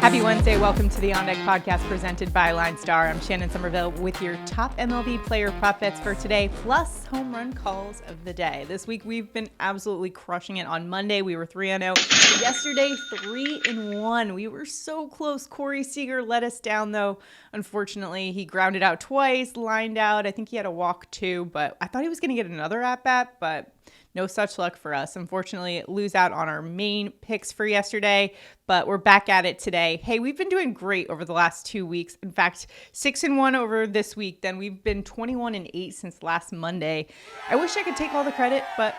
Happy Wednesday. Welcome to the On Deck podcast presented by LineStar. I'm Shannon Sommerville with your top MLB player prop bets for today, plus home run calls of the day. This week, we've been absolutely crushing it. On Monday, we were 3-0. Yesterday, 3-1. We were so close. Corey Seager let us down, though. Unfortunately, he grounded out twice, lined out. I think he had a walk, too, but I thought he was going to get another at-bat, but no such luck for us. Unfortunately, lose out on our main picks for yesterday, but we're back at it today. Hey, we've been doing great over the last 2 weeks. In fact, 6-1 over this week. Then we've been 21-8 since last Monday. I wish I could take all the credit, but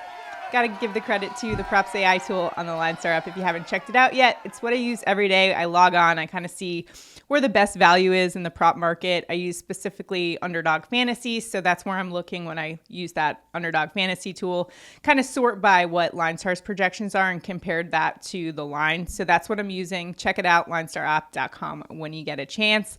got to give the credit to the Props AI tool on the LineStar app. If you haven't checked it out yet, it's what I use every day. I log on, I kind of see where the best value is in the prop market. I use specifically Underdog Fantasy, so that's where I'm looking when I use that Underdog Fantasy tool. Kind of sort by what LineStar's projections are and compared that to the line. So that's what I'm using. Check it out, linestarapp.com when you get a chance.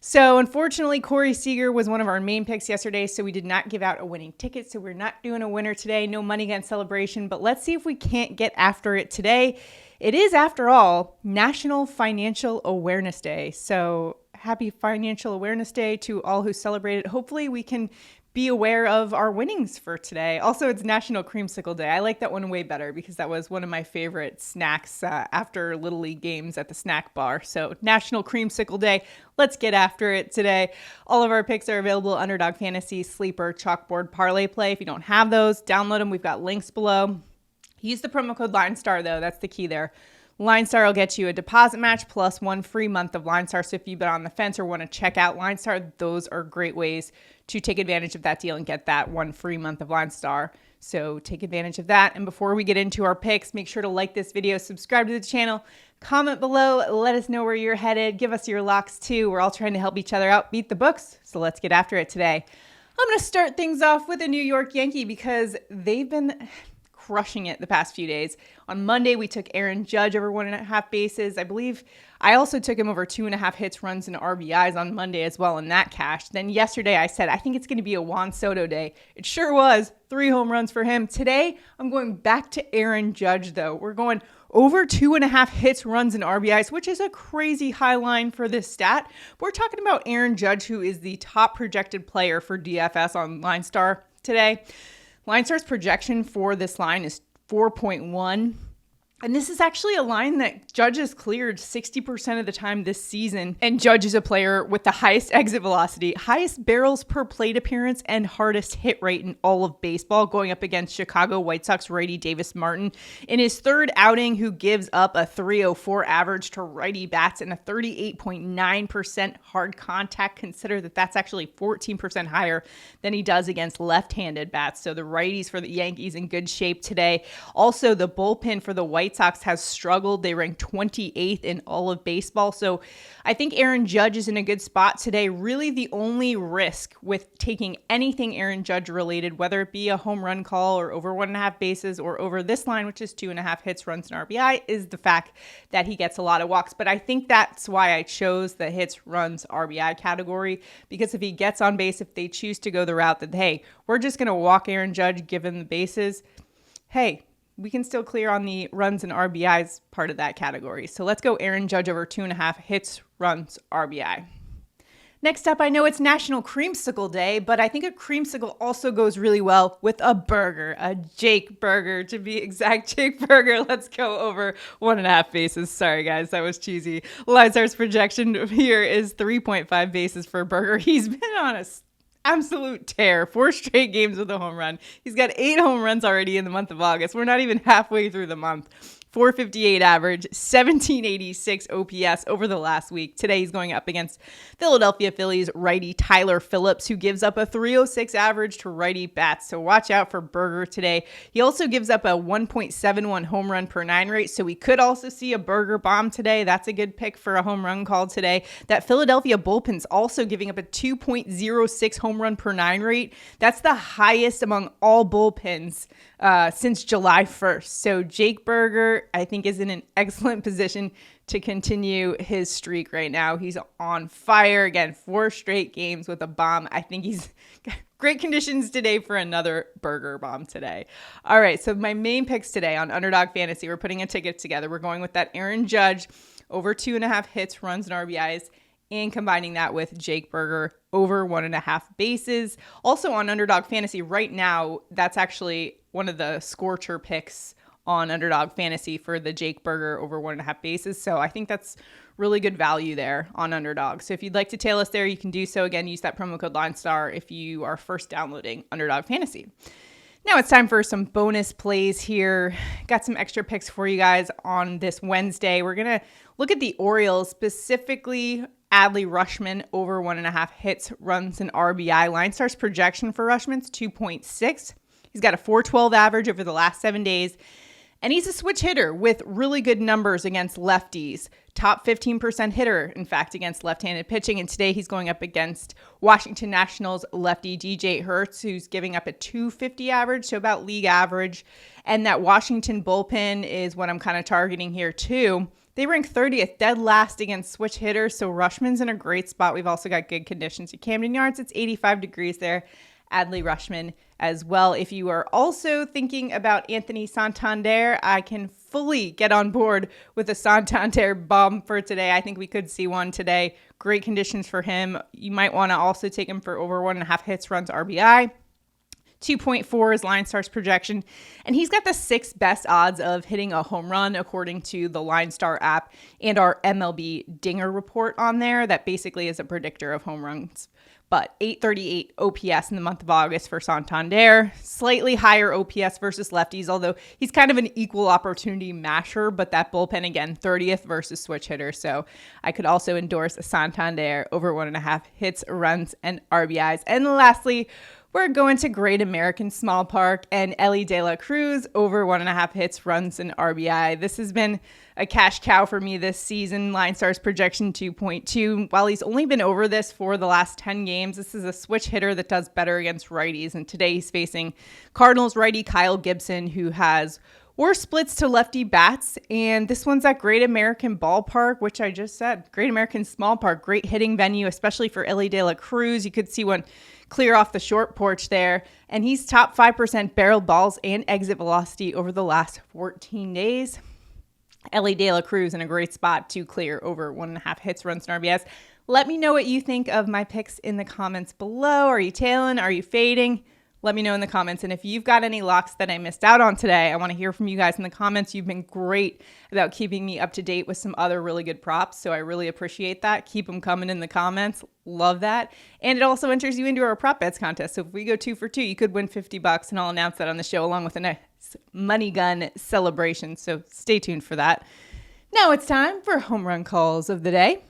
So unfortunately, Corey Seager was one of our main picks yesterday, so we did not give out a winning ticket. So we're not doing a winner today. No money against celebration, but let's see if we can't get after it today. It is, after all, National Financial Awareness Day. So happy Financial Awareness Day to all who celebrate it. Hopefully we can be aware of our winnings for today. Also, it's National Creamsicle Day. I like that one way better because that was one of my favorite snacks after Little League games at the snack bar. So National Creamsicle Day. Let's get after it today. All of our picks are available Underdog Fantasy, Sleeper, Chalkboard, ParlayPlay. If you don't have those, download them. We've got links below. Use the promo code LineStar, though. That's the key there. LineStar will get you a deposit match plus 1 free month of LineStar. So if you've been on the fence or want to check out LineStar, those are great ways to take advantage of that deal and get that 1 free month of LineStar. So take advantage of that. And before we get into our picks, make sure to like this video, subscribe to the channel, comment below, let us know where you're headed. Give us your locks too. We're all trying to help each other out, beat the books. So let's get after it today. I'm going to start things off with a New York Yankee because they've been crushing it the past few days. On Monday, we took Aaron Judge over 1.5 bases. I believe I also took him over 2.5 hits, runs, and RBIs on Monday as well, and that cashed. Then yesterday, I said, I think it's going to be a Juan Soto day. It sure was. 3 home runs for him. Today, I'm going back to Aaron Judge, though. We're going over 2.5 hits, runs, and RBIs, which is a crazy high line for this stat. We're talking about Aaron Judge, who is the top projected player for DFS on LineStar today. LineStar's projection for this line is 4.1. And this is actually a line that Judge has cleared 60% of the time this season. And Judge is a player with the highest exit velocity, highest barrels per plate appearance, and hardest hit rate in all of baseball, going up against Chicago White Sox righty Davis Martin. In his third outing, who gives up a 304 average to righty bats and a 38.9% hard contact. Consider that that's actually 14% higher than he does against left-handed bats. So the righties for the Yankees in good shape today. Also, the bullpen for the White Sox has struggled. They rank 28th in all of baseball. So I think Aaron Judge is in a good spot today. Really the only risk with taking anything Aaron Judge related, whether it be a home run call or over 1.5 bases or over this line, which is 2.5 hits, runs, and RBI, is the fact that he gets a lot of walks. But I think that's why I chose the hits, runs, RBI category, because if he gets on base, if they choose to go the route that, hey, we're just going to walk Aaron Judge, give him the bases, hey, we can still clear on the runs and RBIs part of that category. So let's go Aaron Judge over 2.5 hits, runs, RBI. Next up, I know it's National Creamsicle Day, but I think a creamsicle also goes really well with a burger, a Jake burger to be exact. Jake burger, let's go over 1.5 bases. Sorry guys, that was cheesy. LineStar's projection here is 3.5 bases for a burger. He's been on a absolute tear. 4 straight games with a home run. He's got 8 home runs already in the month of August. We're not even halfway through the month. 458 average, 1786 OPS over the last week. Today he's going up against Philadelphia Phillies righty Tyler Phillips, who gives up a 306 average to righty bats. So watch out for Burger today. He also gives up a 1.71 home run per 9 rate. So we could also see a Burger bomb today. That's a good pick for a home run call today. That Philadelphia bullpen's also giving up a 2.06 home run per 9 rate. That's the highest among all bullpens since July 1st. So Jake Burger, I think, is in an excellent position to continue his streak right now. He's on fire. Again, 4 straight games with a bomb. I think he's got great conditions today for another Burger bomb today. All right, so my main picks today on Underdog Fantasy, we're putting a ticket together. We're going with that Aaron Judge over 2.5 hits, runs, and RBIs, and combining that with Jake Berger over 1.5 bases. Also on Underdog Fantasy right now, that's actually one of the scorcher picks on Underdog Fantasy for the Jake Berger over 1.5 bases. So I think that's really good value there on Underdog. So if you'd like to tail us there, you can do so. Again, use that promo code LineStar if you are first downloading Underdog Fantasy. Now it's time for some bonus plays here. Got some extra picks for you guys on this Wednesday. We're going to look at the Orioles, specifically Adley Rutschman over 1.5 hits, runs, and RBI. LineStar's projection for Rutschman's 2.6. He's got a 4.12 average over the last 7 days. And he's a switch hitter with really good numbers against lefties. Top 15% hitter, in fact, against left-handed pitching. And today he's going up against Washington Nationals lefty DJ Hertz, who's giving up a 250 average, so about league average. And that Washington bullpen is what I'm kind of targeting here too. They rank 30th, dead last against switch hitters, so Rutschman's in a great spot. We've also got good conditions at Camden Yards. It's 85 degrees there. Adley Rutschman as well. If you are also thinking about Anthony Santander, I can fully get on board with a Santander bomb for today. I think we could see one today. Great conditions for him. You might want to also take him for over 1.5 hits, runs, RBI. 2.4 is LineStar's projection, and he's got the 6th best odds of hitting a home run according to the LineStar app and our MLB Dinger report on there. That basically is a predictor of home runs. But 838 OPS in the month of August for Santander. Slightly higher OPS versus lefties, although he's kind of an equal opportunity masher, but that bullpen, again, 30th versus switch hitter. So I could also endorse a Santander over 1.5 hits, runs, and RBIs. And lastly, we're going to Great American Small Park and Elly de la Cruz over 1.5 hits, runs, and RBI. This has been a cash cow for me this season. LineStar's projection 2.2. While he's only been over this for the last 10 games, this is a switch hitter that does better against righties. And today he's facing Cardinals righty Kyle Gibson, who has worse splits to lefty bats. And this one's at Great American Ballpark, which I just said. Great American Small Park, great hitting venue, especially for Elly de la Cruz. You could see one clear off the short porch there. And he's top 5% barreled balls and exit velocity over the last 14 days. Elly de la Cruz in a great spot to clear over 1.5 hits, runs, and RBIs. Let me know what you think of my picks in the comments below. Are you tailing? Are you fading? Let me know in the comments. And if you've got any locks that I missed out on today, I want to hear from you guys in the comments. You've been great about keeping me up to date with some other really good props, so I really appreciate that. Keep them coming in the comments. Love that. And it also enters you into our prop bets contest. So if we go 2 for 2, you could win $50, and I'll announce that on the show along with a nice money gun celebration. So stay tuned for that. Now it's time for home run calls of the day.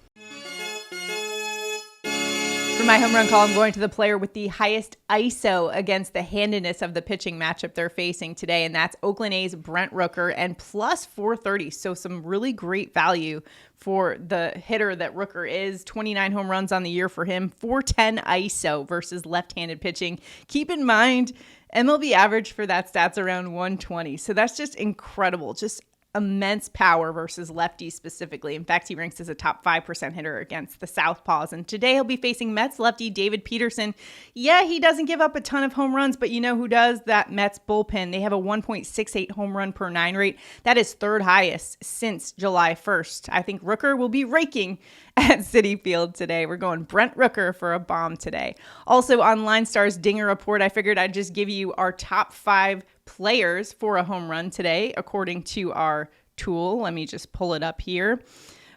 For my home run call, I'm going to the player with the highest ISO against the handedness of the pitching matchup they're facing today, and that's Oakland A's Brent Rooker and plus 430. So some really great value for the hitter that Rooker is. 29 home runs on the year for him, 410 ISO versus left-handed pitching. Keep in mind, MLB average for that stat's around 120. So that's just incredible. Just immense power versus lefties specifically. In fact, he ranks as a top 5% hitter against the Southpaws. And today he'll be facing Mets lefty David Peterson. Yeah, he doesn't give up a ton of home runs, but you know who does? That Mets bullpen. They have a 1.68 home run per 9 rate. That is 3rd highest since July 1st. I think Rooker will be raking at Citi Field today. We're going Brent Rooker for a bomb today. Also on LineStar's Dinger Report, I figured I'd just give you our top 5 players for a home run today, according to our tool. Let me just pull it up here.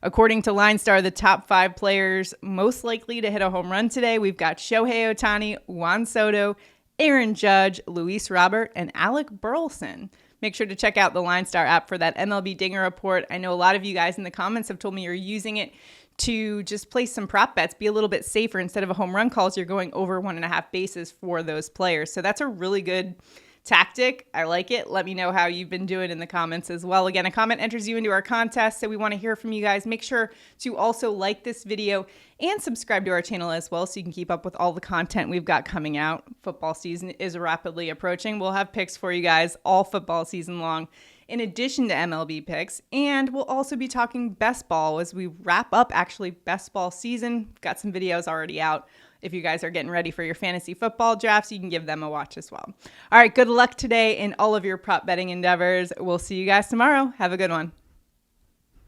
According to LineStar, the top 5 players most likely to hit a home run today, we've got Shohei Ohtani, Juan Soto, Aaron Judge, Luis Robert, and Alec Burleson. Make sure to check out the LineStar app for that MLB Dinger Report. I know a lot of you guys in the comments have told me you're using it to just place some prop bets, be a little bit safer. Instead of a home run calls, you're going over 1.5 bases for those players. So that's a really good tactic. I like it. Let me know how you've been doing in the comments as well. Again, a comment enters you into our contest, so we want to hear from you guys. Make sure to also like this video and subscribe to our channel as well so you can keep up with all the content we've got coming out. Football season is rapidly approaching. We'll have picks for you guys all football season long, in addition to MLB picks, and we'll also be talking best ball as we wrap up actually best ball season. Got some videos already out. If you guys are getting ready for your fantasy football drafts, you can give them a watch as well. All right, good luck today in all of your prop betting endeavors. We'll see you guys tomorrow. Have a good one.